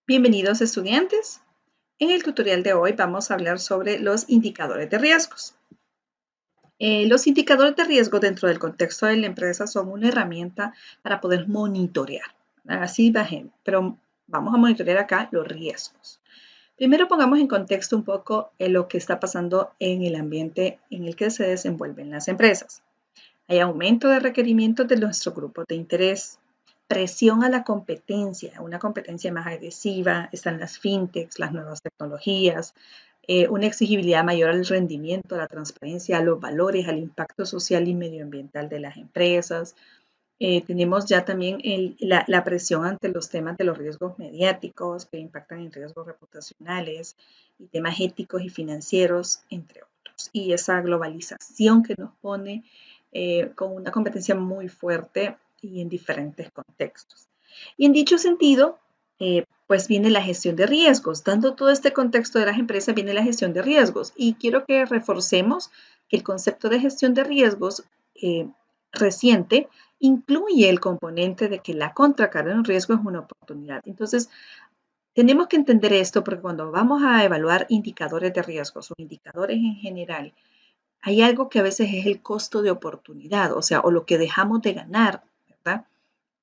Bienvenidos estudiantes. En el tutorial de hoy vamos a hablar sobre los indicadores de riesgos. Los indicadores de riesgo dentro del contexto de la empresa son una herramienta para poder monitorear. Así bajemos, pero vamos a monitorear acá los riesgos. Primero pongamos en contexto un poco lo que está pasando en el ambiente en el que se desenvuelven las empresas. Hay aumento de requerimientos de nuestro grupo de interés, presión a la competencia, una competencia más agresiva, están las fintechs, las nuevas tecnologías, una exigibilidad mayor al rendimiento, a la transparencia, a los valores, al impacto social y medioambiental de las empresas. Tenemos ya también la presión ante los temas de los riesgos mediáticos que impactan en riesgos reputacionales y temas éticos y financieros, entre otros. Y esa globalización que nos pone con una competencia muy fuerte y en diferentes contextos. Y en dicho sentido, pues viene la gestión de riesgos. Dando todo este contexto de las empresas, viene la gestión de riesgos. Y quiero que reforcemos que el concepto de gestión de riesgos reciente incluye el componente de que la contracarga en riesgo es una oportunidad. Entonces, tenemos que entender esto porque cuando vamos a evaluar indicadores de riesgos o indicadores en general, hay algo que a veces es el costo de oportunidad, o sea, o lo que dejamos de ganar, ¿verdad?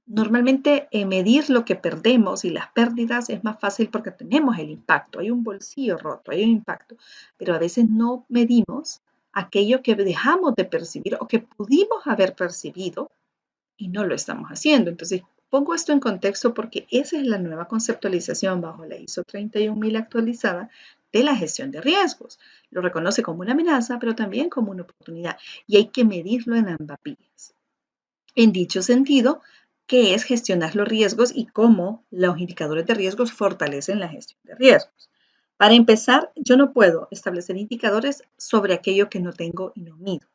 Normalmente medir lo que perdemos y las pérdidas es más fácil porque tenemos el impacto, hay un bolsillo roto, hay un impacto, pero a veces no medimos aquello que dejamos de percibir o que pudimos haber percibido y no lo estamos haciendo. Entonces, pongo esto en contexto porque esa es la nueva conceptualización bajo la ISO 31000 actualizada de la gestión de riesgos. Lo reconoce como una amenaza, pero también como una oportunidad y hay que medirlo en ambas vías. En dicho sentido, ¿qué es gestionar los riesgos y cómo los indicadores de riesgos fortalecen la gestión de riesgos? Para empezar, yo no puedo establecer indicadores sobre aquello que no tengo y no mido.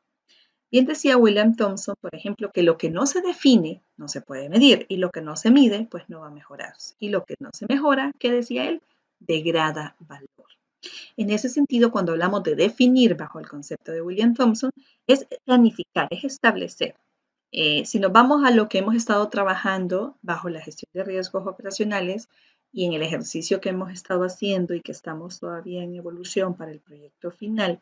Bien decía William Thompson, por ejemplo, que lo que no se define no se puede medir y lo que no se mide pues no va a mejorarse. Y lo que no se mejora, ¿qué decía él? Degrada valor. En ese sentido, cuando hablamos de definir bajo el concepto de William Thompson, es planificar, es establecer. Si nos vamos a lo que hemos estado trabajando bajo la gestión de riesgos operacionales y en el ejercicio que hemos estado haciendo y que estamos todavía en evolución para el proyecto final,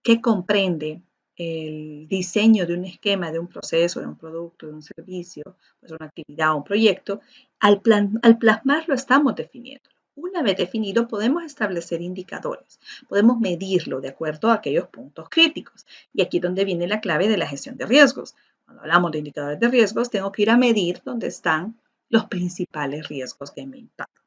que comprende el diseño de un esquema, de un proceso, de un producto, de un servicio, pues una actividad o un proyecto, al plasmarlo estamos definiendo. Una vez definido, podemos establecer indicadores, podemos medirlo de acuerdo a aquellos puntos críticos. Y aquí es donde viene la clave de la gestión de riesgos. Cuando hablamos de indicadores de riesgos, tengo que ir a medir dónde están los principales riesgos que me impactan.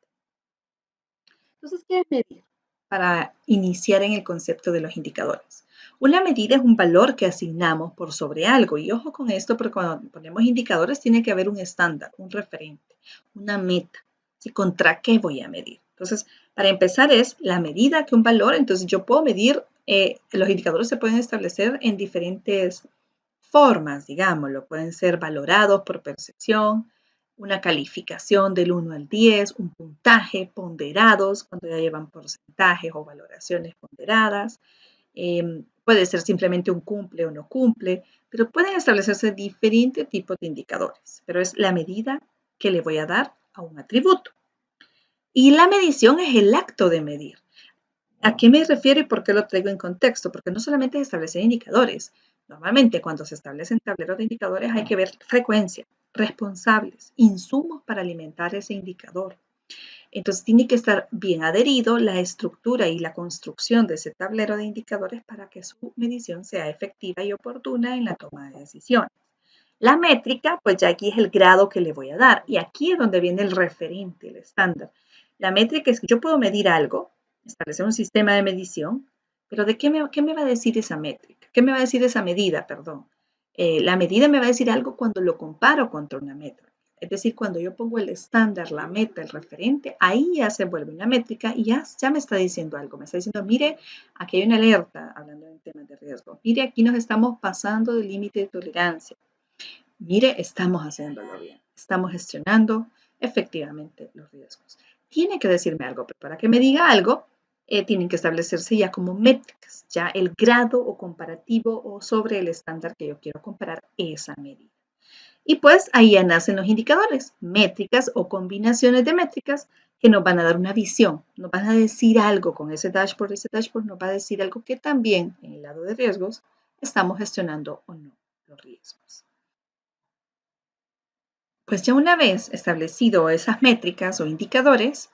Entonces, ¿qué es medir? Para iniciar en el concepto de los indicadores. Una medida es un valor que asignamos por sobre algo. Y ojo con esto, porque cuando ponemos indicadores tiene que haber un estándar, un referente, una meta. ¿Sí? ¿Contra qué voy a medir? Entonces, para empezar es la medida que un valor. Entonces, yo puedo medir, los indicadores se pueden establecer en diferentes formas, digámoslo. Pueden ser valorados por percepción, una calificación del 1 al 10, un puntaje, ponderados, cuando ya llevan porcentajes o valoraciones ponderadas. Puede ser simplemente un cumple o no cumple, pero pueden establecerse diferentes tipos de indicadores, pero es la medida que le voy a dar a un atributo. Y la medición es el acto de medir. ¿A qué me refiero y por qué lo traigo en contexto? Porque no solamente es establecer indicadores. Normalmente cuando se establecen tableros de indicadores hay que ver frecuencia, responsables, insumos para alimentar ese indicador. Entonces tiene que estar bien adherido la estructura y la construcción de ese tablero de indicadores para que su medición sea efectiva y oportuna en la toma de decisiones. La métrica, pues ya aquí es el grado que le voy a dar y aquí es donde viene el referente, el estándar. La métrica es que yo puedo medir algo, establecer un sistema de medición, pero ¿de qué me va a decir esa métrica? ¿Qué me va a decir esa medida, perdón? La medida me va a decir algo cuando lo comparo contra una métrica. Es decir, cuando yo pongo el estándar, la meta, el referente, ahí ya se vuelve una métrica y ya me está diciendo algo. Me está diciendo, mire, aquí hay una alerta, hablando de temas de riesgo. Mire, aquí nos estamos pasando del límite de tolerancia. Mire, estamos haciéndolo bien. Estamos gestionando efectivamente los riesgos. Tiene que decirme algo, pero para que me diga algo, tienen que establecerse ya como métricas, ya el grado o comparativo o sobre el estándar que yo quiero comparar esa medida. Y pues ahí ya nacen los indicadores, métricas o combinaciones de métricas que nos van a dar una visión, nos van a decir algo con ese dashboard nos va a decir algo que también en el lado de riesgos estamos gestionando o no los riesgos. Pues ya una vez establecido esas métricas o indicadores,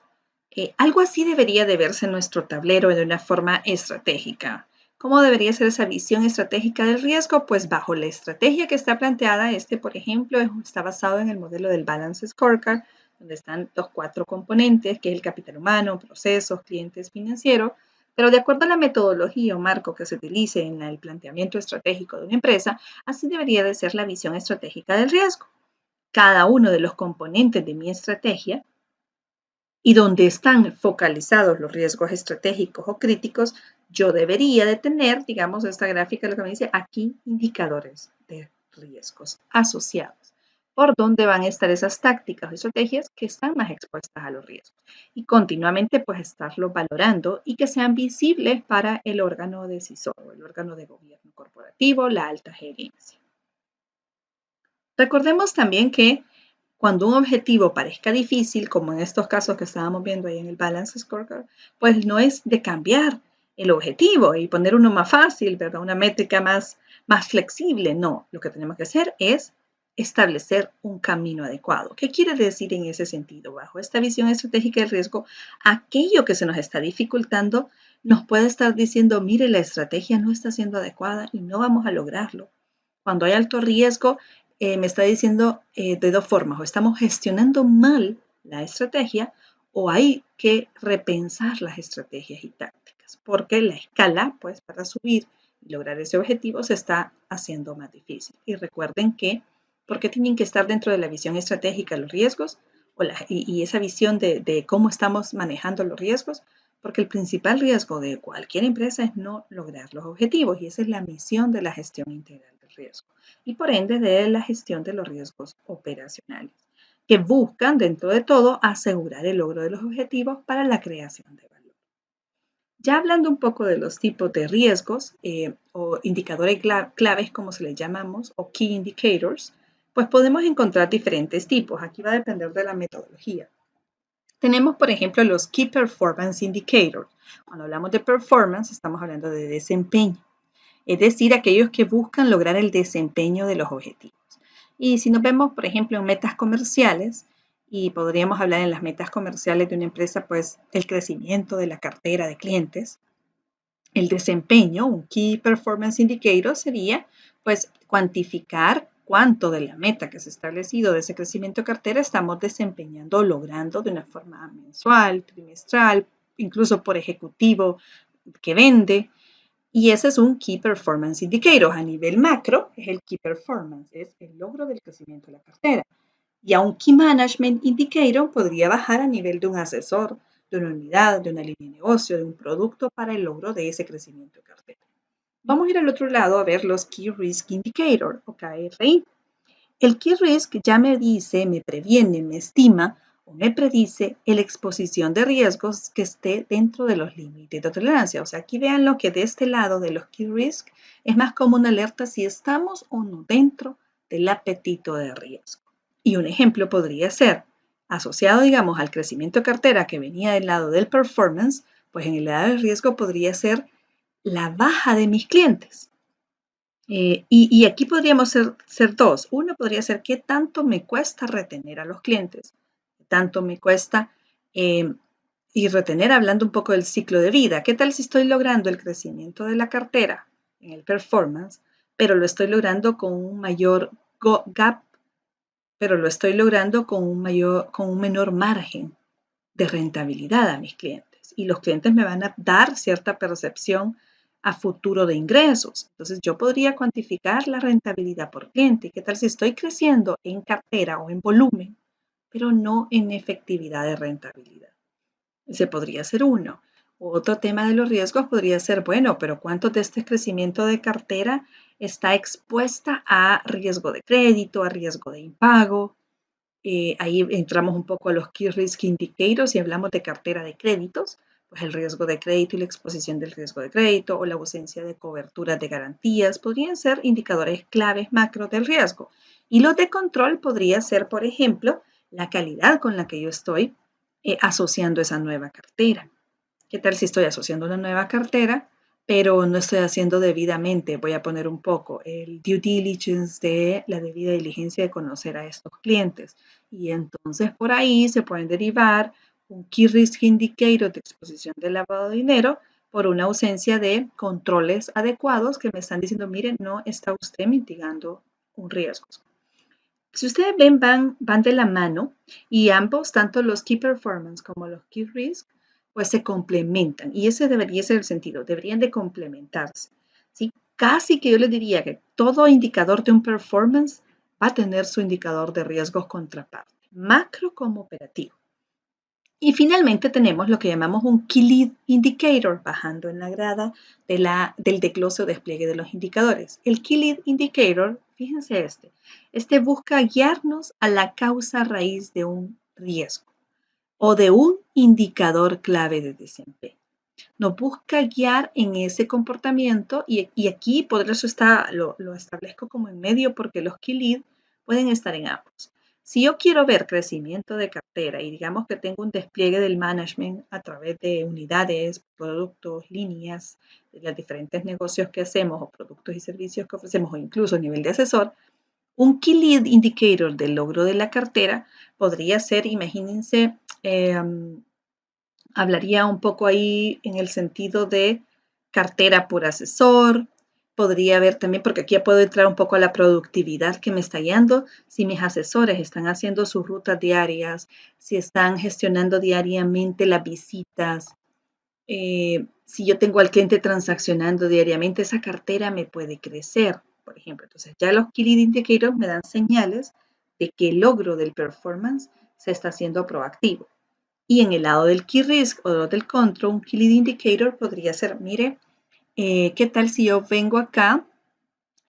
algo así debería de verse en nuestro tablero de una forma estratégica. ¿Cómo debería ser esa visión estratégica del riesgo? Pues bajo la estrategia que está planteada, por ejemplo, está basado en el modelo del Balance Scorecard, donde están los 4 componentes, que es el capital humano, procesos, clientes, financiero. Pero de acuerdo a la metodología o marco que se utilice en el planteamiento estratégico de una empresa, así debería de ser la visión estratégica del riesgo. Cada uno de los componentes de mi estrategia y donde están focalizados los riesgos estratégicos o críticos, yo debería de tener, digamos, esta gráfica lo que me dice aquí, indicadores de riesgos asociados, por dónde van a estar esas tácticas o estrategias que están más expuestas a los riesgos. Y continuamente, pues, estarlo valorando y que sean visibles para el órgano decisor, el órgano de gobierno corporativo, la alta gerencia. Recordemos también que cuando un objetivo parezca difícil, como en estos casos que estábamos viendo ahí en el Balance Scorecard, pues no es de cambiar el objetivo y poner uno más fácil, ¿verdad? Una métrica más flexible. No, lo que tenemos que hacer es establecer un camino adecuado. ¿Qué quiere decir en ese sentido? Bajo esta visión estratégica del riesgo, aquello que se nos está dificultando nos puede estar diciendo, mire, la estrategia no está siendo adecuada y no vamos a lograrlo. Cuando hay alto riesgo, me está diciendo de dos formas, o estamos gestionando mal la estrategia o hay que repensar las estrategias y tácticas, porque la escala, pues para subir y lograr ese objetivo se está haciendo más difícil. Y recuerden que, ¿por qué tienen que estar dentro de la visión estratégica los riesgos y esa visión de cómo estamos manejando los riesgos? Porque el principal riesgo de cualquier empresa es no lograr los objetivos y esa es la misión de la gestión integral del riesgo y por ende de la gestión de los riesgos operacionales, que buscan dentro de todo asegurar el logro de los objetivos para la creación de valor. Ya hablando un poco de los tipos de riesgos o indicadores claves, como se les llamamos, o key indicators, pues podemos encontrar diferentes tipos. Aquí va a depender de la metodología. Tenemos, por ejemplo, los Key Performance Indicators. Cuando hablamos de performance, estamos hablando de desempeño, es decir, aquellos que buscan lograr el desempeño de los objetivos. Y si nos vemos, por ejemplo, en metas comerciales, y podríamos hablar en las metas comerciales de una empresa, pues el crecimiento de la cartera de clientes, el desempeño, un Key Performance Indicator sería, pues, cuantificar cuánto de la meta que se ha establecido de ese crecimiento de cartera estamos desempeñando o logrando de una forma mensual, trimestral, incluso por ejecutivo que vende. Y ese es un Key Performance Indicator. A nivel macro, es el Key Performance, es el logro del crecimiento de la cartera. Y a un Key Management Indicator podría bajar a nivel de un asesor, de una unidad, de una línea de negocio, de un producto para el logro de ese crecimiento de cartera. Vamos a ir al otro lado a ver los Key Risk Indicator o KRI. El Key Risk ya me dice, me previene, me estima o me predice la exposición de riesgos que esté dentro de los límites de tolerancia. O sea, aquí vean lo que de este lado de los Key Risk es más como una alerta si estamos o no dentro del apetito de riesgo. Y un ejemplo podría ser, asociado, digamos, al crecimiento de cartera que venía del lado del performance, pues en el lado del riesgo podría ser la baja de mis clientes. Y aquí podríamos ser dos. Uno podría ser qué tanto me cuesta retener a los clientes, qué tanto me cuesta y retener hablando un poco del ciclo de vida. ¿Qué tal si estoy logrando el crecimiento de la cartera en el performance, pero lo estoy logrando con un mayor gap, pero lo estoy logrando con un menor margen de rentabilidad a mis clientes? Y los clientes me van a dar cierta percepción a futuro de ingresos. Entonces yo podría cuantificar la rentabilidad por cliente. ¿Qué tal si estoy creciendo en cartera o en volumen, pero no en efectividad de rentabilidad? Ese podría ser uno. Otro tema de los riesgos podría ser, bueno, pero ¿cuánto de este crecimiento de cartera está expuesta a riesgo de crédito, a riesgo de impago? Ahí entramos un poco a los Key Risk Indicators y hablamos de cartera de créditos, pues el riesgo de crédito y la exposición del riesgo de crédito o la ausencia de cobertura de garantías podrían ser indicadores claves macro del riesgo. Y los de control podría ser, por ejemplo, la calidad con la que yo estoy asociando esa nueva cartera. ¿Qué tal si estoy asociando una nueva cartera, pero no estoy haciendo debidamente? Voy a poner un poco el due diligence de la debida diligencia de conocer a estos clientes. Y entonces por ahí se pueden derivar un Key Risk Indicator de exposición de lavado de dinero por una ausencia de controles adecuados que me están diciendo, miren, no está usted mitigando un riesgo. Si ustedes ven, van de la mano y ambos, tanto los Key Performance como los Key Risk, pues se complementan. Y ese debería ser el sentido, deberían de complementarse. ¿Sí? Casi que yo les diría que todo indicador de un performance va a tener su indicador de riesgos contraparte, macro como operativo. Y finalmente tenemos lo que llamamos un Key Lead Indicator, bajando en la grada del desglose o despliegue de los indicadores. El Key Lead Indicator, fíjense este busca guiarnos a la causa raíz de un riesgo o de un indicador clave de desempeño. Nos busca guiar en ese comportamiento y aquí por eso lo establezco como en medio porque los Key Lead pueden estar en ambos. Si yo quiero ver crecimiento de cartera y digamos que tengo un despliegue del management a través de unidades, productos, líneas, de los diferentes negocios que hacemos o productos y servicios que ofrecemos o incluso a nivel de asesor, un Key Lead Indicator del logro de la cartera podría ser, imagínense, hablaría un poco ahí en el sentido de cartera por asesor. Podría haber también, porque aquí ya puedo entrar un poco a la productividad que me está guiando, si mis asesores están haciendo sus rutas diarias, si están gestionando diariamente las visitas, si yo tengo al cliente transaccionando diariamente, esa cartera me puede crecer, por ejemplo. Entonces ya los Key Lead Indicators me dan señales de que el logro del performance se está haciendo proactivo. Y en el lado del Key Risk o del Control, un Key Lead Indicator podría ser, mire, ¿qué tal si yo vengo acá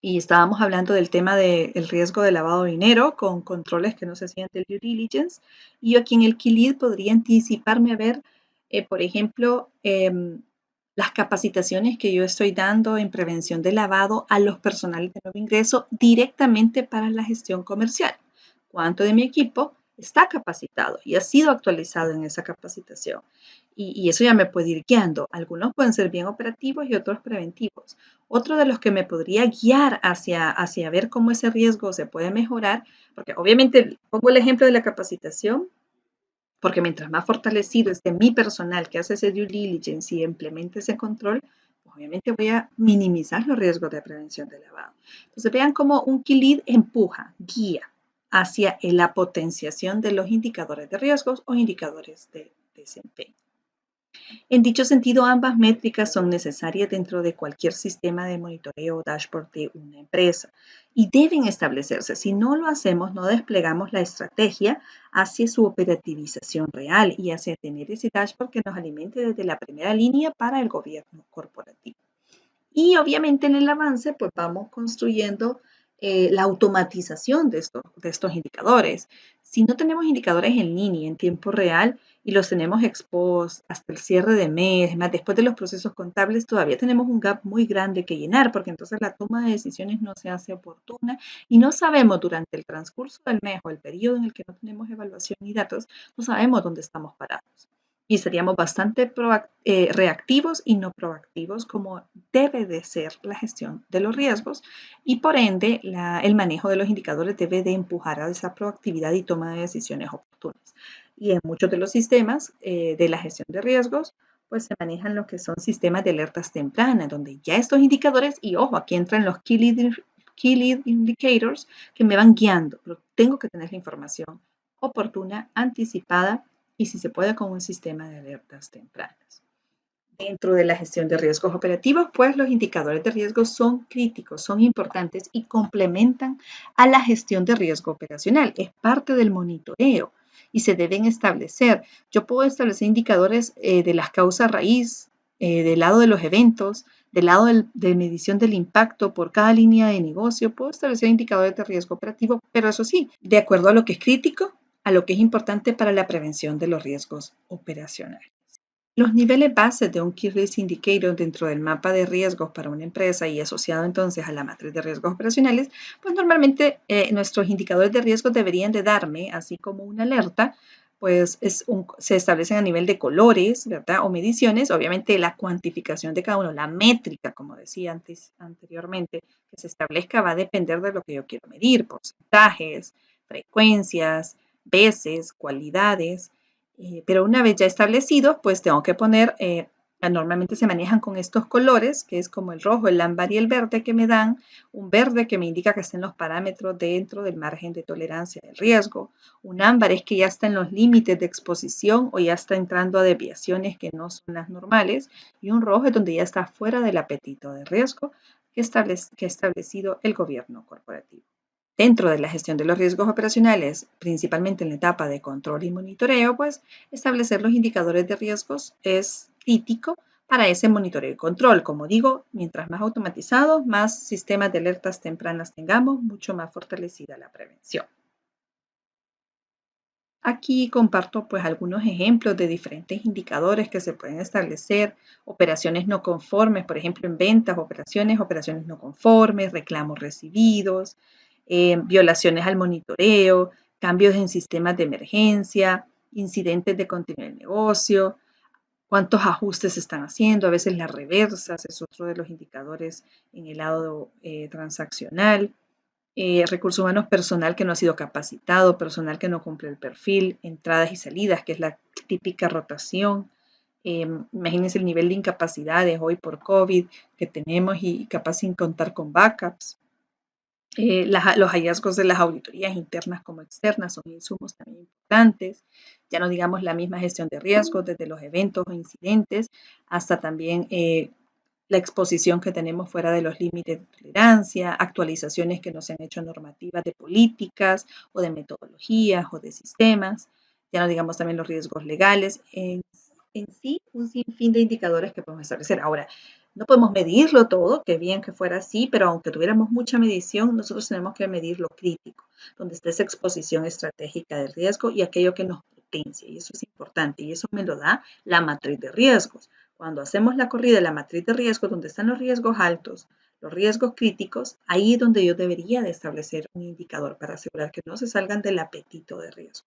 y estábamos hablando del tema del riesgo de lavado de dinero con controles que no se hacían del due diligence? Y yo aquí en el Key Lead podría anticiparme a ver, por ejemplo, las capacitaciones que yo estoy dando en prevención de lavado a los personales de nuevo ingreso directamente para la gestión comercial. ¿Cuánto de mi equipo está capacitado y ha sido actualizado en esa capacitación? Y eso ya me puede ir guiando. Algunos pueden ser bien operativos y otros preventivos. Otro de los que me podría guiar hacia ver cómo ese riesgo se puede mejorar, porque obviamente pongo el ejemplo de la capacitación, porque mientras más fortalecido esté mi personal que hace ese due diligence y implementa ese control, pues obviamente voy a minimizar los riesgos de prevención de lavado. Entonces vean cómo un Key Lead empuja, guía hacia la potenciación de los indicadores de riesgos o indicadores de desempeño. En dicho sentido, ambas métricas son necesarias dentro de cualquier sistema de monitoreo o dashboard de una empresa y deben establecerse. Si no lo hacemos, no desplegamos la estrategia hacia su operativización real y hacia tener ese dashboard que nos alimente desde la primera línea para el gobierno corporativo. Y obviamente en el avance, pues vamos construyendo la automatización de estos indicadores. Si no tenemos indicadores en línea, en tiempo real, y los tenemos expuestos hasta el cierre de mes, más después de los procesos contables, todavía tenemos un gap muy grande que llenar, porque entonces la toma de decisiones no se hace oportuna y no sabemos durante el transcurso del mes o el periodo en el que no tenemos evaluación y datos, no sabemos dónde estamos parados. Y seríamos bastante reactivos y no proactivos, como debe de ser la gestión de los riesgos, y por ende el manejo de los indicadores debe de empujar a esa proactividad y toma de decisiones oportunas. Y en muchos de los sistemas de la gestión de riesgos, pues se manejan lo que son sistemas de alertas tempranas, donde ya estos indicadores, y ojo, aquí entran los Key Lead Indicators que me van guiando, pero tengo que tener la información oportuna, anticipada y si se puede con un sistema de alertas tempranas. Dentro de la gestión de riesgos operativos, pues los indicadores de riesgo son críticos, son importantes y complementan a la gestión de riesgo operacional. Es parte del monitoreo y se deben establecer. Yo puedo establecer indicadores de las causas raíz, del lado de los eventos, del lado de medición del impacto por cada línea de negocio. Puedo establecer indicadores de riesgo operativo, pero eso sí, de acuerdo a lo que es crítico, a lo que es importante para la prevención de los riesgos operacionales. Los niveles bases de un Key Risk Indicator dentro del mapa de riesgos para una empresa y asociado entonces a la matriz de riesgos operacionales, pues normalmente nuestros indicadores de riesgos deberían de darme, así como una alerta, pues se establecen a nivel de colores, ¿verdad? O mediciones, obviamente la cuantificación de cada uno, la métrica, como decía anteriormente, que se establezca va a depender de lo que yo quiero medir, porcentajes, frecuencias, veces, cualidades, pero una vez ya establecido, pues tengo que poner, normalmente se manejan con estos colores, que es como el rojo, el ámbar y el verde que me dan, un verde que me indica que estén los parámetros dentro del margen de tolerancia del riesgo, un ámbar es que ya está en los límites de exposición o ya está entrando a desviaciones que no son las normales, y un rojo es donde ya está fuera del apetito de riesgo que ha establecido el gobierno corporativo. Dentro de la gestión de los riesgos operacionales, principalmente en la etapa de control y monitoreo, pues establecer los indicadores de riesgos es crítico para ese monitoreo y control. Como digo, mientras más automatizado, más sistemas de alertas tempranas tengamos, mucho más fortalecida la prevención. Aquí comparto pues algunos ejemplos de diferentes indicadores que se pueden establecer, operaciones no conformes, por ejemplo en ventas, operaciones no conformes, reclamos recibidos, violaciones al monitoreo, cambios en sistemas de emergencia, incidentes de continuidad del negocio, cuántos ajustes se están haciendo, a veces las reversas es otro de los indicadores en el lado transaccional, recursos humanos, personal que no ha sido capacitado, personal que no cumple el perfil, entradas y salidas, que es la típica rotación. Imagínense el nivel de incapacidades hoy por COVID que tenemos y capaz sin contar con backups. Los hallazgos de las auditorías internas como externas son insumos también importantes. Ya no digamos la misma gestión de riesgos desde los eventos o incidentes hasta también la exposición que tenemos fuera de los límites de tolerancia, actualizaciones que no se han hecho normativas de políticas o de metodologías o de sistemas, ya no digamos también los riesgos legales, en sí un sinfín de indicadores que podemos establecer. Ahora, no podemos medirlo todo, que bien que fuera así, pero aunque tuviéramos mucha medición, nosotros tenemos que medir lo crítico, donde está esa exposición estratégica del riesgo y aquello que nos potencia, y eso es importante, y eso me lo da la matriz de riesgos. Cuando hacemos la corrida de la matriz de riesgos, donde están los riesgos altos, los riesgos críticos, ahí es donde yo debería de establecer un indicador para asegurar que no se salgan del apetito de riesgo.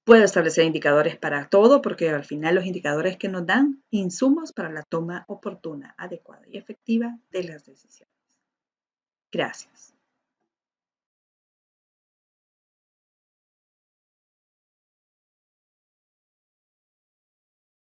Puedo establecer indicadores para todo porque al final los indicadores que nos dan insumos para la toma oportuna, adecuada y efectiva de las decisiones. Gracias.